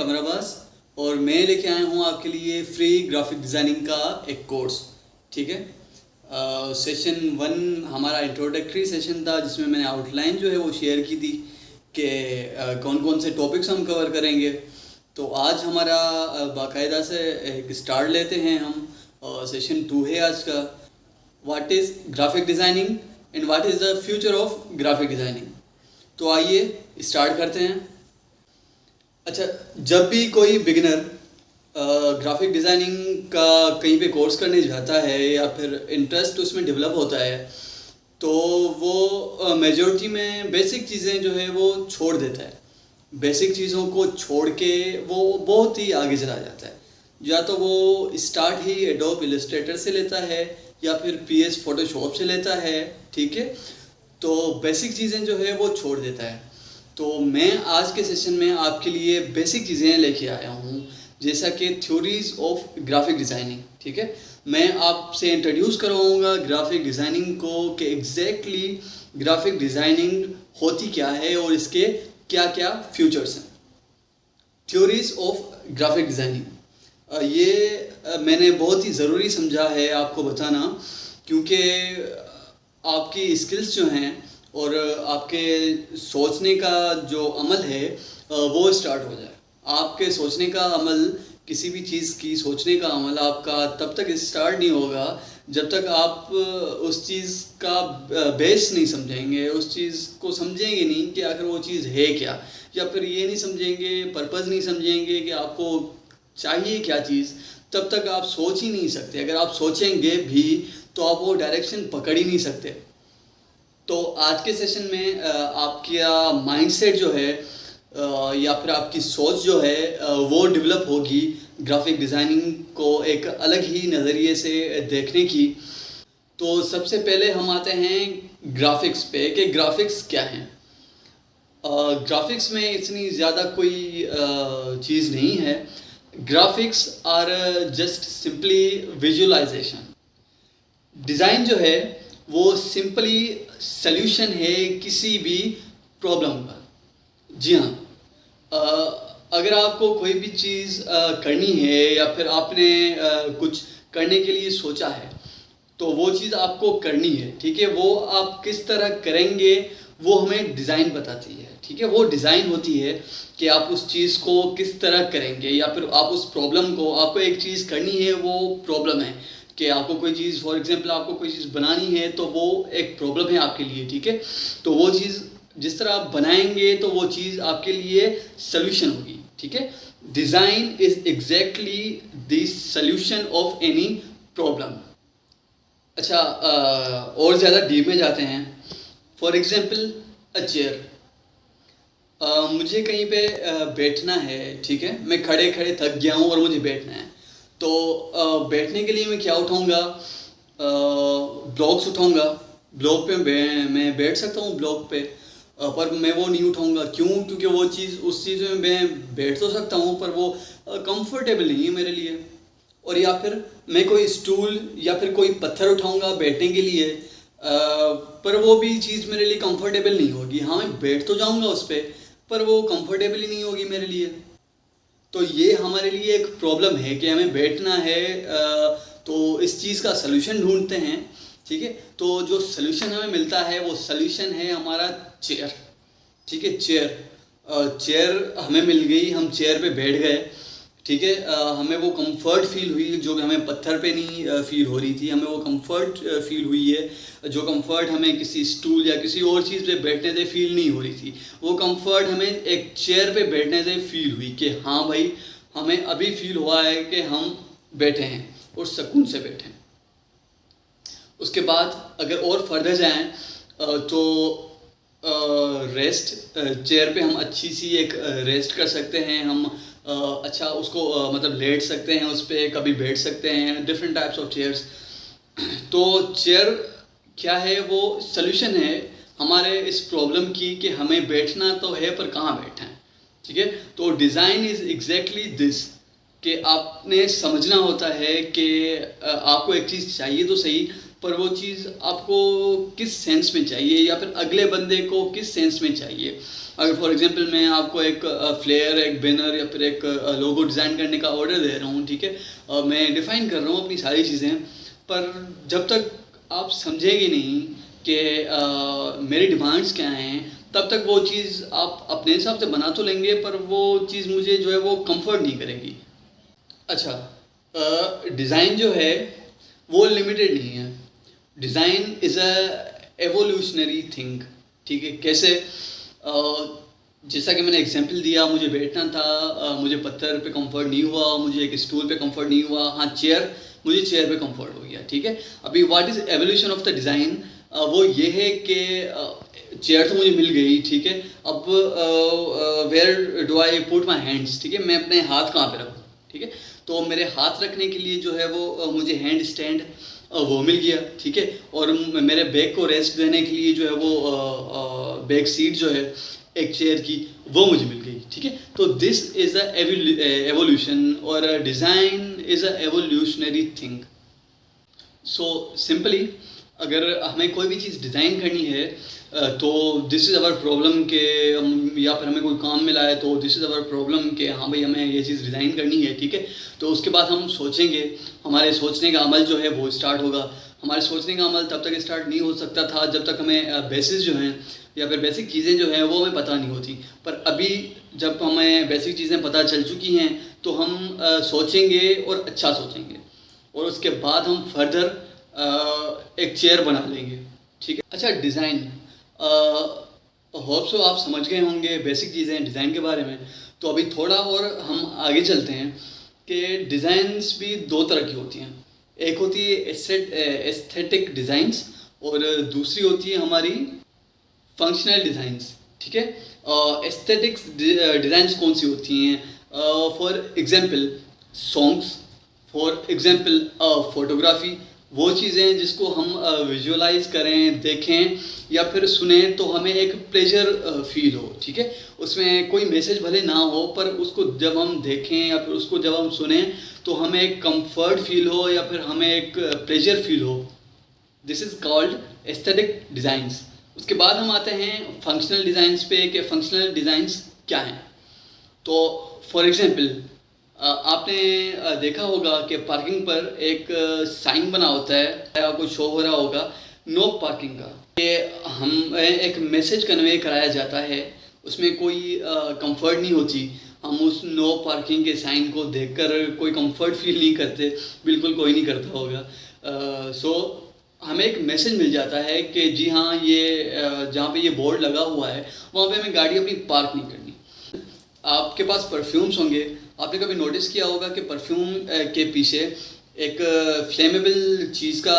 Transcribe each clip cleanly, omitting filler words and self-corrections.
कमर अब्बास और मैं लेके आया हूँ आपके लिए फ्री ग्राफिक डिज़ाइनिंग का एक कोर्स। ठीक है, सेशन 1 हमारा इंट्रोडक्टरी सेशन था जिसमें मैंने आउटलाइन जो है वो शेयर की थी कि कौन कौन से टॉपिक्स हम कवर करेंगे। तो आज हमारा बाकायदा से एक स्टार्ट लेते हैं हम। सेशन 2 है आज का, what is graphic designing and what is the future of graphic designing. तो आइए स्टार्ट करते हैं। अच्छा, जब भी कोई बिगिनर ग्राफिक डिज़ाइनिंग का कहीं पे कोर्स करने जाता है या फिर इंटरेस्ट उसमें डेवलप होता है तो वो मेजॉरिटी में बेसिक चीज़ें जो है वो छोड़ देता है। बेसिक चीज़ों को छोड़ के वो बहुत ही आगे चला जाता है। या तो वो स्टार्ट ही एडोब इलस्ट्रेटर से लेता है या फिर PS फोटोशॉप से लेता है। ठीक है, तो बेसिक चीज़ें जो है वो छोड़ देता है। तो मैं आज के सेशन में आपके लिए बेसिक चीज़ें लेके आया हूँ, जैसा कि थ्योरीज ऑफ ग्राफिक डिज़ाइनिंग। ठीक है, मैं आपसे इंट्रोड्यूस करवाऊँगा ग्राफिक डिज़ाइनिंग को कि एग्जैक्टली ग्राफिक डिज़ाइनिंग होती क्या है और इसके क्या क्या फ्यूचर्स हैं। थ्योरीज ऑफ ग्राफिक डिज़ाइनिंग ये मैंने बहुत ही ज़रूरी समझा है आपको बताना, क्योंकि आपकी स्किल्स जो हैं और आपके सोचने का जो अमल है वो स्टार्ट हो जाए। आपके सोचने का अमल, किसी भी चीज़ की सोचने का अमल आपका तब तक स्टार्ट नहीं होगा जब तक आप उस चीज़ का बेस नहीं समझेंगे, उस चीज़ को समझेंगे नहीं कि आखिर वो चीज़ है क्या, या फिर ये नहीं समझेंगे, पर्पज़ नहीं समझेंगे कि आपको चाहिए क्या चीज़, तब तक आप सोच ही नहीं सकते। अगर आप सोचेंगे भी तो आप वो डायरेक्शन पकड़ ही नहीं सकते। तो आज के सेशन में आपका माइंडसेट जो है या फिर आपकी सोच जो है वो डेवलप होगी ग्राफिक डिज़ाइनिंग को एक अलग ही नज़रिए से देखने की। तो सबसे पहले हम आते हैं ग्राफिक्स पे कि ग्राफिक्स क्या हैं। ग्राफिक्स में इतनी ज़्यादा कोई चीज़ नहीं है। Graphics are just simply visualisation. Design जो है वो सिंपली सल्यूशन है किसी भी प्रॉब्लम का। जी हाँ, अगर आपको कोई भी चीज़ करनी है या फिर आपने कुछ करने के लिए सोचा है तो वो चीज़ आपको करनी है। ठीक है, वो आप किस तरह करेंगे वो हमें डिज़ाइन बताती है। ठीक है, वो डिज़ाइन होती है कि आप उस चीज़ को किस तरह करेंगे, या फिर आप उस प्रॉब्लम को, आपको एक चीज़ करनी है, वो प्रॉब्लम है कि आपको कोई चीज़, फॉर एग्जांपल आपको कोई चीज़ बनानी है तो वो एक प्रॉब्लम है आपके लिए। ठीक है, तो वो चीज़ जिस तरह आप बनाएंगे तो वो चीज़ आपके लिए सल्यूशन होगी। ठीक है, design is exactly the solution of any problem. अच्छा, और ज़्यादा डीप में जाते हैं। For example a chair. मुझे कहीं पे बैठना है। ठीक है, मैं खड़े खड़े थक गया हूँ और मुझे बैठना है। तो बैठने के लिए मैं क्या उठाऊँगा? ब्लॉक्स उठाऊँगा। ब्लॉक पे मैं बैठ सकता हूँ ब्लॉक पे, पर मैं वो नहीं उठाऊँगा। क्यों? क्योंकि वो चीज़, उस चीज़ में मैं बैठ तो सकता हूँ पर वो कंफर्टेबल नहीं है मेरे लिए। और या फिर मैं कोई स्टूल या फिर कोई पत्थर उठाऊँगा बैठने के लिए, पर वो भी चीज़ मेरे लिए कंफर्टेबल नहीं होगी। हाँ, मैं बैठ तो जाऊँगा उस पर वो कंफर्टेबल ही नहीं होगी मेरे लिए। तो ये हमारे लिए एक प्रॉब्लम है कि हमें बैठना है, तो इस चीज़ का सलूशन ढूंढते हैं। ठीक है, तो जो सलूशन हमें मिलता है वो सलूशन है हमारा चेयर। ठीक है, चेयर हमें मिल गई, हम चेयर पे बैठ गए। ठीक है, हमें वो कंफर्ट फील हुई जो कि हमें पत्थर पे नहीं फील हो रही थी। हमें वो कंफर्ट फील हुई है जो कंफर्ट हमें किसी स्टूल या किसी और चीज़ पे बैठने से फील नहीं हो रही थी। वो कंफर्ट हमें एक चेयर पे बैठने से फील हुई कि हाँ भाई, हमें अभी फील हुआ है कि हम बैठे हैं और सुकून से बैठे हैं। उसके बाद अगर और फर्दर जाएं तो रेस्ट, चेयर पे हम अच्छी सी एक रेस्ट कर सकते हैं। हम अच्छा उसको मतलब लेट सकते हैं उस पर, कभी बैठ सकते हैं। Different types of chairs. तो चेयर क्या है? वो सल्यूशन है हमारे इस प्रॉब्लम की कि हमें बैठना तो है पर कहाँ बैठे हैं। ठीक है, तो डिज़ाइन इज़ एग्जैक्टली दिस कि आपने समझना होता है कि आपको एक चीज़ चाहिए तो सही, पर वो चीज़ आपको किस सेंस में चाहिए या फिर अगले बंदे को किस सेंस में चाहिए। अगर फॉर एग्जांपल मैं आपको एक फ्लेयर, एक बैनर या फिर एक लोगो डिज़ाइन करने का ऑर्डर दे रहा हूँ, ठीक है, मैं डिफ़ाइन कर रहा हूँ अपनी सारी चीज़ें, पर जब तक आप समझेंगे नहीं कि मेरी डिमांड्स क्या हैं, तब तक वो चीज़ आप अपने हिसाब से बना तो लेंगे, पर वो चीज़ मुझे जो है वो कंफर्ट नहीं करेगी। अच्छा, डिज़ाइन जो है वो लिमिटेड नहीं है। Design is a evolutionary thing, ठीक है। कैसे? जैसा कि मैंने एग्जांपल दिया, मुझे बैठना था, मुझे पत्थर पे कंफर्ट नहीं हुआ, मुझे एक स्टूल पे कंफर्ट नहीं हुआ, हाँ चेयर, मुझे चेयर पे कंफर्ट हो गया, ठीक है। अभी what is evolution of the design? वो ये है कि चेयर तो मुझे मिल गई, ठीक है, अब where do I put my hands, ठीक है, मैं अपने हाथ कहाँ पे रखूँ, ठीक है। तो मेरे हाथ रखने के लिए जो है वो मुझे हैंड स्टैंड वो मिल गया, ठीक है। और मेरे बैक को रेस्ट देने के लिए जो है वो बैक सीट जो है एक चेयर की, वो मुझे मिल गई, ठीक है। तो दिस इज़ अ एवोल्यूशन, और design is a evolutionary thing. So simply अगर हमें कोई भी चीज़ डिज़ाइन करनी है तो दिस इज़ अवर प्रॉब्लम के या फिर हमें कोई काम मिला है तो दिस इज़ अवर प्रॉब्लम के हाँ भाई हमें ये चीज़ डिज़ाइन करनी है, ठीक है। तो उसके बाद हम सोचेंगे, हमारे सोचने का अमल जो है वो स्टार्ट होगा। हमारे सोचने का अमल तब तक स्टार्ट नहीं हो सकता था जब तक हमें बेसिस जो हैं या फिर बेसिक चीज़ें जो हैं वो हमें पता नहीं होती। पर अभी जब हमें बेसिक चीज़ें पता चल चुकी हैं तो हम सोचेंगे और अच्छा सोचेंगे, और उसके बाद हम फर्दर एक चेयर बना लेंगे, ठीक है। अच्छा, डिज़ाइन, होप सो आप समझ गए होंगे बेसिक चीज़ें डिज़ाइन के बारे में। तो अभी थोड़ा और हम आगे चलते हैं कि डिज़ाइंस भी दो तरह की होती हैं। एक होती है एस्थेटिक डिज़ाइंस और दूसरी होती है हमारी फंक्शनल डिज़ाइंस, ठीक है। एस्थेटिक्स डिज़ाइंस कौन सी होती हैं? For example songs, for example photography, वो चीज़ें जिसको हम विजुअलाइज करें, देखें या फिर सुने तो हमें एक प्लेजर फील हो, ठीक है। उसमें कोई मैसेज भले ना हो, पर उसको जब हम देखें या फिर उसको जब हम सुने तो हमें एक कंफर्ट फील हो या फिर हमें एक प्लेजर फील हो। This is called aesthetic designs. उसके बाद हम आते हैं फंक्शनल डिज़ाइंस पे कि फंक्शनल डिज़ाइंस क्या हैं। तो फॉर एग्जांपल आपने देखा होगा कि पार्किंग पर एक साइन बना होता है, आपको शो हो रहा होगा नो पार्किंग का। ये हम एक मैसेज कन्वे कराया जाता है, उसमें कोई कंफर्ट नहीं होती। हम उस नो पार्किंग के साइन को देखकर कोई कंफर्ट फील नहीं करते, बिल्कुल कोई नहीं करता होगा। सो हमें एक मैसेज मिल जाता है कि जी हाँ, ये जहाँ पे ये बोर्ड लगा हुआ है वहाँ पे हमें गाड़ी अपनी पार्क नहीं करनी। आपके पास परफ्यूम्स होंगे, आपने कभी नोटिस किया होगा कि परफ्यूम के पीछे एक फ्लेमेबल चीज़ का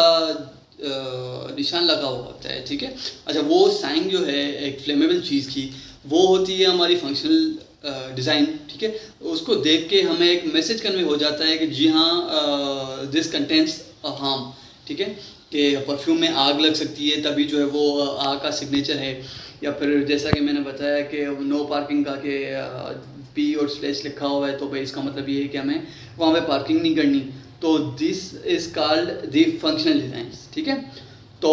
निशान लगा हुआ होता है, ठीक है। अच्छा, वो साइन जो है एक फ्लेमेबल चीज़ की, वो होती है हमारी फंक्शनल डिज़ाइन, ठीक है। उसको देख के हमें एक मैसेज कन्वे हो जाता है कि जी हाँ, दिस कंटेंट्स अ हार्म, ठीक है, कि परफ्यूम में आग लग सकती है, तभी जो है वो आग का सिग्नेचर है। या फिर जैसा कि मैंने बताया कि नो पार्किंग का कि पी और स्लैश लिखा हुआ है, तो भाई इसका मतलब ये है कि हमें वहाँ पे पार्किंग नहीं करनी। तो this is called the functional designs, ठीक है। तो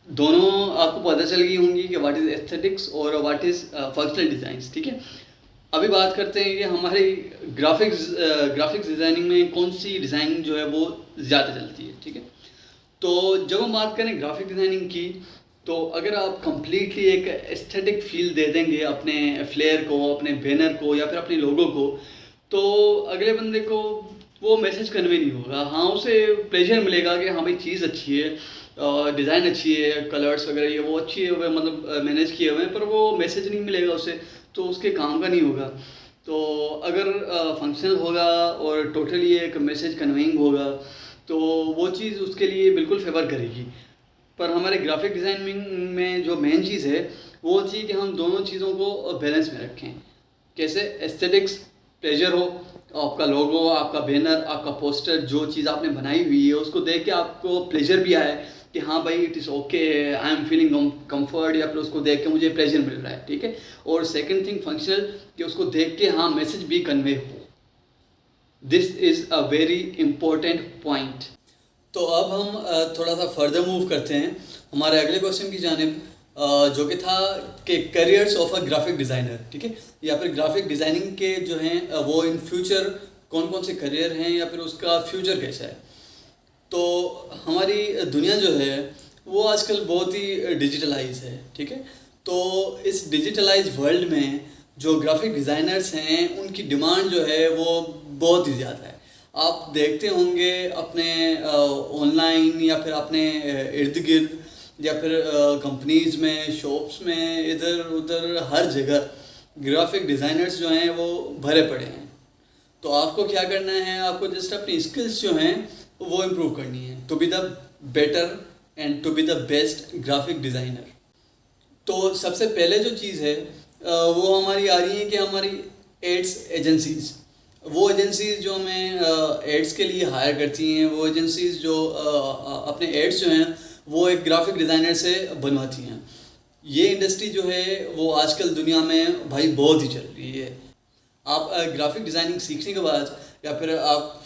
दोनों आपको पता चल गई होंगी कि व्हाट इज़ एस्थेटिक्स और व्हाट इज़ फंक्शनल डिज़ाइंस, ठीक है। अभी बात करते हैं कि हमारी ग्राफिक्स डिज़ाइनिंग में कौन सी डिज़ाइन जो है वो ज़्यादा चलती है, ठीक है। तो जब हम बात करें ग्राफिक डिज़ाइनिंग की, तो अगर आप कम्प्लीटली एक एस्थेटिक फील दे देंगे अपने फ्लेयर को, अपने बैनर को या फिर अपने लोगो को, तो अगले बंदे को वो मैसेज कन्वे नहीं होगा। हाँ, उसे प्लेजर मिलेगा कि हाँ भाई चीज़ अच्छी है, डिज़ाइन अच्छी है, कलर्स वगैरह ये वो अच्छी है, मतलब मैनेज किए हुए हैं, पर वो मैसेज नहीं मिलेगा उसे, तो उसके काम का नहीं होगा। तो अगर फंक्शनल होगा और टोटली एक मैसेज कन्वेइंग होगा तो वो चीज़ उसके लिए बिल्कुल फेवर करेगी। पर हमारे ग्राफिक डिज़ाइनिंग में जो मेन चीज़ है वो होती है कि हम दोनों चीज़ों को बैलेंस में रखें। कैसे? एस्थेटिक्स प्लेजर हो, आपका लोगो, आपका बैनर, आपका पोस्टर, जो चीज़ आपने बनाई हुई है उसको देख के आपको प्लेजर भी आए कि हाँ भाई it is okay, I am feeling comfort, या फिर उसको देख के मुझे प्लेजर मिल रहा है, ठीक है। और सेकंड थिंग फंक्शनल, कि उसको देख के हाँ मैसेज भी कन्वे हो। This is a very important point. तो अब हम थोड़ा सा फर्दर मूव करते हैं हमारे अगले क्वेश्चन की जानिब, जो कि था कि careers of a graphic designer, ठीक है, या फिर ग्राफिक डिज़ाइनिंग के जो हैं वो इन फ्यूचर कौन कौन से करियर हैं या फिर उसका फ्यूचर कैसा है। तो हमारी दुनिया जो है वो आजकल बहुत ही डिजिटलाइज है, ठीक है। तो इस डिजिटलाइज वर्ल्ड में जो ग्राफिक डिज़ाइनर्स हैं उनकी डिमांड जो है वो बहुत ही ज़्यादा है। आप देखते होंगे अपने ऑनलाइन या फिर अपने इर्द गिर्द या फिर कंपनीज़ में, शॉप्स में, इधर उधर हर जगह ग्राफिक डिज़ाइनर्स जो हैं वो भरे पड़े हैं। तो आपको क्या करना है, आपको जस्ट अपनी स्किल्स जो हैं वो इम्प्रूव करनी है to be the better and to be the best graphic designer. तो सबसे पहले जो चीज़ है वो हमारी आ रही है कि हमारी एड्स एजेंसीज़, वो एजेंसीज़ जो हमें एड्स के लिए हायर करती हैं, वो एजेंसीज़ जो अपने एड्स जो हैं वो एक ग्राफिक डिज़ाइनर से बनवाती हैं। ये इंडस्ट्री जो है वो आजकल दुनिया में भाई बहुत ही चल रही है। आप ग्राफिक डिज़ाइनिंग सीखने के बाद या फिर आप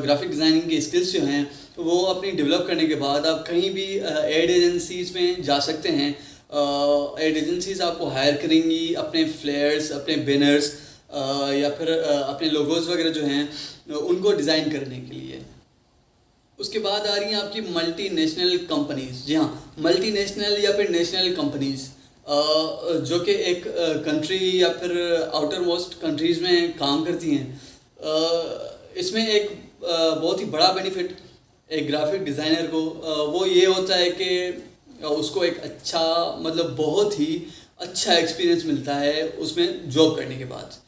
ग्राफिक डिज़ाइनिंग की स्किल्स जो हैं वो अपनी डेवलप करने के बाद आप कहीं भी एड एजेंसीज़ में जा सकते हैं। एड एजेंसीज़ आपको हायर करेंगी अपने फ्लेयर्स, अपने बैनर्स या फिर अपने लोगोस वगैरह जो हैं उनको डिज़ाइन करने के लिए। उसके बाद आ रही हैं आपकी मल्टी नेशनल कंपनीज़। जी हाँ, मल्टी नेशनल या फिर नेशनल कंपनीज़ जो कि एक कंट्री या फिर आउटर मोस्ट कंट्रीज़ में काम करती हैं। इसमें एक बहुत ही बड़ा बेनिफिट एक ग्राफिक डिज़ाइनर को वो ये होता है कि उसको एक अच्छा, मतलब बहुत ही अच्छा एक्सपीरियंस मिलता है उसमें जॉब करने के बाद।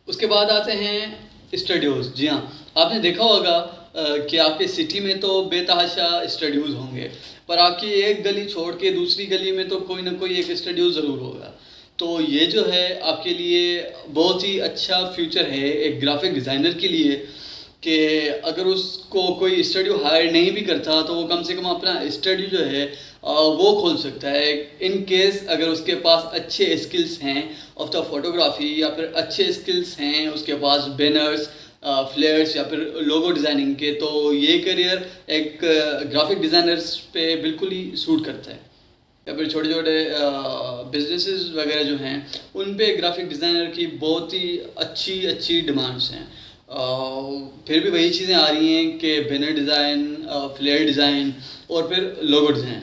उसके बाद आते हैं स्टूडियोज़। जी हाँ, आपने देखा होगा कि आपके सिटी में तो बेतहाशा स्टूडियोज़ होंगे, पर आपकी एक गली छोड़ के दूसरी गली में तो कोई ना कोई एक स्टूडियो ज़रूर होगा। तो ये जो है आपके लिए बहुत ही अच्छा फ्यूचर है एक ग्राफिक डिज़ाइनर के लिए कि अगर उसको कोई स्टूडियो हायर नहीं भी करता तो वो कम से कम अपना स्टूडियो जो है वो खोल सकता है। इन केस अगर उसके पास अच्छे स्किल्स हैं ऑफ द फोटोग्राफी या फिर अच्छे स्किल्स हैं उसके पास बैनर्स, फ्लेयर्स या फिर लोगो डिज़ाइनिंग के, तो ये करियर एक ग्राफिक डिज़ाइनर्स पे बिल्कुल ही सूट करता है। या फिर छोटे छोटे बिजनेसेस वगैरह जो हैं उन पे ग्राफिक डिज़ाइनर की बहुत ही अच्छी डिमांड्स हैं। फिर भी वही चीज़ें आ रही हैं कि बैनर डिज़ाइन, फ्लेयर डिज़ाइन और फिर लोगो डिज़ाइन।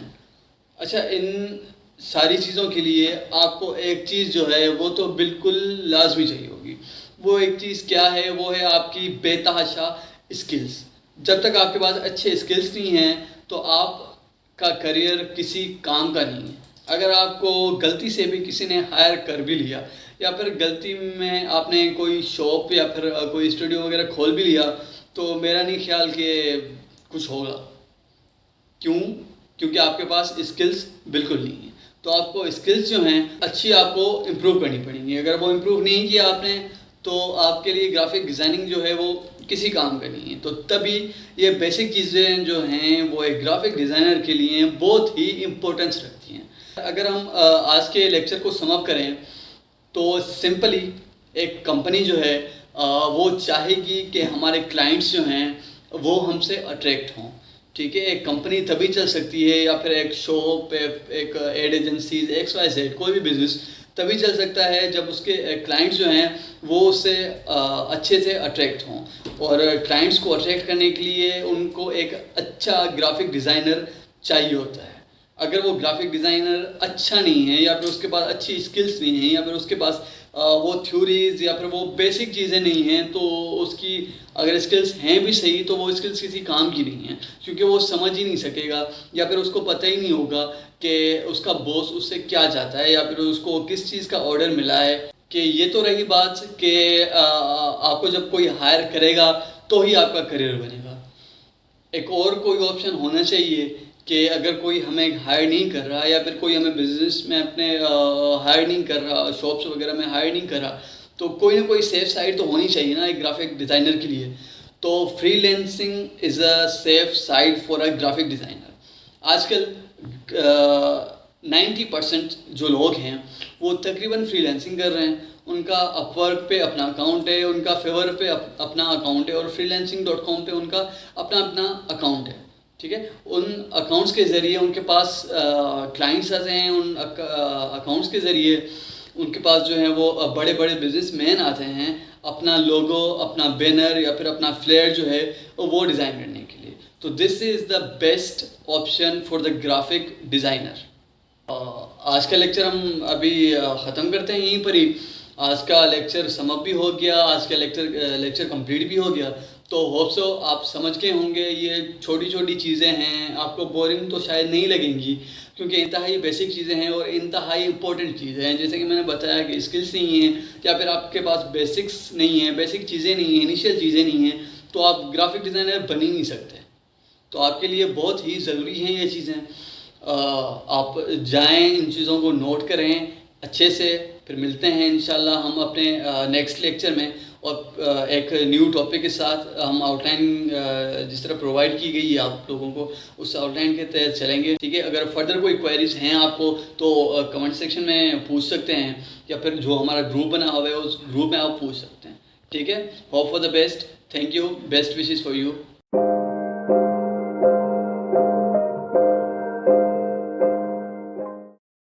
अच्छा, इन सारी चीज़ों के लिए आपको एक चीज़ जो है वो तो बिल्कुल लाजमी चाहिए होगी। वो एक चीज़ क्या है, वो है आपकी बेतहाशा स्किल्स। जब तक आपके पास अच्छे स्किल्स नहीं हैं तो आपका करियर किसी काम का नहीं है। अगर आपको गलती से भी किसी ने हायर कर भी लिया या फिर गलती में आपने कोई शॉप या फिर कोई स्टूडियो वगैरह खोल भी लिया तो मेरा नहीं ख्याल कि कुछ होगा। क्यों? क्योंकि आपके पास स्किल्स बिल्कुल नहीं है। तो आपको स्किल्स जो हैं अच्छी आपको इम्प्रूव करनी पड़ेंगी। अगर वो इम्प्रूव नहीं किया आपने तो आपके लिए ग्राफिक डिज़ाइनिंग जो है वो किसी काम का नहीं है। तो तभी ये बेसिक चीज़ें जो हैं वो एक ग्राफिक डिज़ाइनर के लिए बहुत ही इम्पोर्टेंस रखती हैं। अगर हम आज के लेक्चर को सम अप करें तो सिंपली एक कंपनी जो है वो चाहेगी कि हमारे क्लाइंट्स जो हैं वो हमसे अट्रैक्ट हों, ठीक है। एक कंपनी तभी चल सकती है या फिर एक शॉप, एक एड एजेंसीज, XYZ कोई भी बिजनेस तभी चल सकता है जब उसके क्लाइंट्स जो हैं वो उससे अच्छे से अट्रैक्ट हों। और क्लाइंट्स को अट्रैक्ट करने के लिए उनको एक अच्छा ग्राफिक डिज़ाइनर चाहिए होता है। अगर वो ग्राफिक डिज़ाइनर अच्छा नहीं है या फिर उसके पास अच्छी स्किल्स नहीं है या फिर उसके पास वो थ्योरीज या फिर वो बेसिक चीज़ें नहीं हैं तो उसकी अगर स्किल्स हैं भी सही तो वो स्किल्स किसी काम की नहीं है, क्योंकि वो समझ ही नहीं सकेगा या फिर उसको पता ही नहीं होगा कि उसका बॉस उससे क्या चाहता है या फिर उसको किस चीज़ का ऑर्डर मिला है। कि ये तो रही बात कि आपको जब कोई हायर करेगा तो ही आपका करियर बनेगा। एक और कोई ऑप्शन होना चाहिए कि अगर कोई हमें हायर नहीं कर रहा या फिर कोई हमें बिजनेस में अपने हायर नहीं कर रहा, शॉप्स वगैरह में हायर नहीं कर रहा, तो कोई ना कोई सेफ साइड तो होनी चाहिए ना एक ग्राफिक डिज़ाइनर के लिए। तो freelancing is a safe side for a graphic designer. आजकल 90% जो लोग हैं वो तकरीबन फ्रीलांसिंग कर रहे हैं। उनका अपवर्क पे अपना अकाउंट है, उनका फेवर पे अपना अकाउंट है और freelancing.com पे उनका अपना अकाउंट है। ठीक है। उन अकाउंट्स के ज़रिए उनके पास क्लाइंट्स आते हैं, उन अकाउंट्स के ज़रिए उनके पास जो है वो बड़े बड़े बिजनेसमैन आते हैं अपना लोगो, अपना बैनर या फिर अपना फ्लेयर जो है वो डिज़ाइन करने के लिए। तो this is the best option for the graphic designer. आज का लेक्चर हम अभी ख़त्म करते हैं यहीं पर ही। आज का लेक्चर समअप भी हो गया, आज का लेक्चर कंप्लीट भी हो गया। तो होप सो आप समझ के होंगे। ये छोटी छोटी चीज़ें हैं, आपको बोरिंग तो शायद नहीं लगेंगी क्योंकि इंतहाई बेसिक चीज़ें हैं और इंतहाई इंपॉर्टेंट चीज़ें हैं। जैसे कि मैंने बताया कि स्किल्स नहीं हैं या फिर आपके पास बेसिक्स नहीं है, बेसिक चीज़ें नहीं हैं, इनिशियल चीज़ें नहीं हैं, तो आप ग्राफिक डिज़ाइनर बन ही नहीं सकते। तो आपके लिए बहुत ही ज़रूरी हैं ये चीज़ें। आप जाएं, इन चीज़ों को नोट करें अच्छे से। फिर मिलते हैं इंशाल्लाह हम अपने नेक्स्ट लेक्चर में, और एक न्यू टॉपिक के साथ हम आउटलाइन जिस तरह प्रोवाइड की गई है आप लोगों को, उस आउटलाइन के तहत चलेंगे। ठीक है। अगर फर्दर कोई क्वेरीज हैं आपको तो कमेंट सेक्शन में पूछ सकते हैं, या फिर जो हमारा ग्रुप बना हुआ है उस ग्रुप में आप पूछ सकते हैं। ठीक है। Hope for the best. Thank you. Best wishes for you.